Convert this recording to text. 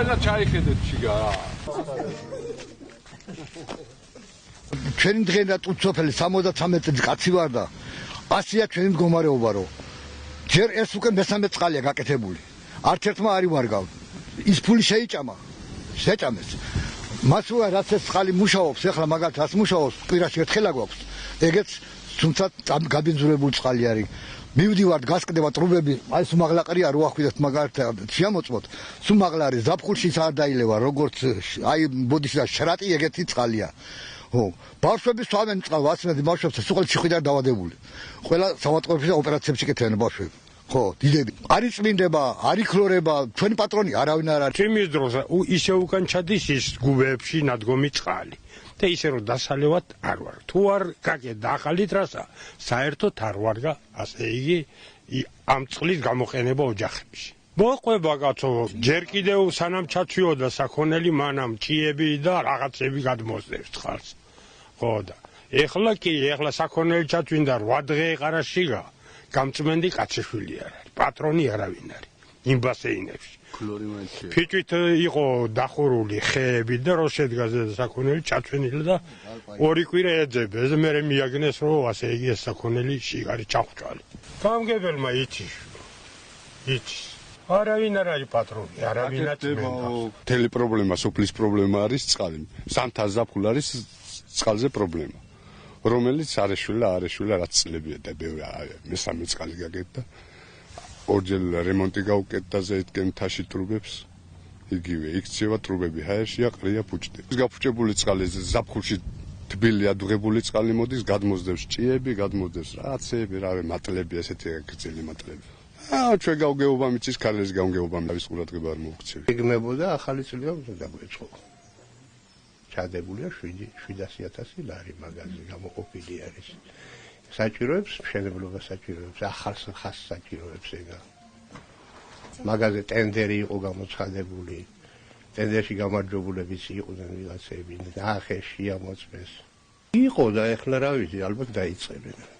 და ჩაიხედეთ შიგა რა. ჩვენი დღენა ტუცოფელი 73 წლის კაცი ვარ და 100-ია ჩვენი მდგომარეობა რომ ჯერ ეს უკვე მესამე წყალია გაკეთებული. არც ერთმა არ იმარგავ. ის ფული შეჭამეს. მას უარ რაც ეს წყალი მუშაობს, ეხლა მაგალითად ას მუშაობს, კვირაში ერთხელა გვაქვს. ეგეც თუმცა გაბინძურებული წყალი არის. მივდივართ გასკდება ტრუბები, აი სუმაღლაყრია რო ახვიდეთ მაგალითად შეამოწმოთ. სუმაღლარი ზაფხულში არ დაილევა, როგორც აი ბოდის და შრატი ეგეთი წყალია. ხო, ბავშვები სვამენ წყალს, ასმედი ბავშვებს სუყელში ხვიდარ დავადებული. ყველა საავადმყოფოში და ოპერაციებში კეთებენ ბავშვები. ხო, დიდები. არის წმინდება, არის ქლორება, ჩვენი პატრონი არავინ არ არის. ჩემს დროს ისე უკან ჩადის ის გუბეებში ნადგომი წყალი. და ისე რომ დასალევად არ ვარ. თუ არ გაკეთდა ახალი ტრასა, საერთოდ არ ვარ და ასე იგი ამ წყლის გამოყენება ოჯახებში. მოყვება კაცო, ჯერ კიდევ სანამ ჩაცვიოდა საქონელი, მანამ ჭიები და რაღაცები გადმოსდევს წყალს. ხო და ეხლა საქონელი ჩათვინდა 8 დღე ეყარა შიგა. გამწმენდი კაცეშვილი არ არის, პატრონი არავინ არის იმ ბასეინებში. ფიჭვით იყო დახურული ხეები და რო შედგა საქონელი ჩათვენილი და 2 კვირა ეძებეს, მე მიაგნეს რომ ასე იგი ეს საქონელი შიგარი ჩახვჭალი. გამგებელმა იცის. არავინ არ არის პატრონი, არავინაც მენდავს. მთელი პრობლემა, სოფლის პრობლემა არის წყალი. სამთას ზაფხულ არის წყალზე პრობლემა. რომელიც არეშვილა რაც წლებია და ბევრი მესამე წყალი გაკეთდა. ორჯერ რემონტი გაუკეთდა ზეითკენ მთაში ტრუბებს. იგივე იქცევა ტრუბები ჰაერშია, ყრია ფუჭდება. გაფუჭებული წყალი ზაფხულში თბილი ადუღებული წყალი მოდის, გადმოსდევს ჭიები, გადმოსდევს რაღაცები, რავი მატლები, ესეთი გრძელი მატლები. ჩვენ გავგეობა მიწის ქალეს გავგეობა მის ყურადღება არ მოუქცევი. იგმებოდა ახალი წლია დაგვეწყო. ჩადებულია 700,000 ლარი მაგაზე გამოყოფილი არის. საჭიროებს, მშენებლობა საჭიროებს, ახალ ხას საჭიროებს ეგა. მაგაზე ტენდერი იყო გამოცხადებული. ტენდერში გამარჯვებულებიც იყვნენ ვიღაცები, ახეში ამოწმეს. იყო და ეხლა რა ვიცი, ალბათ დაიწყებენ.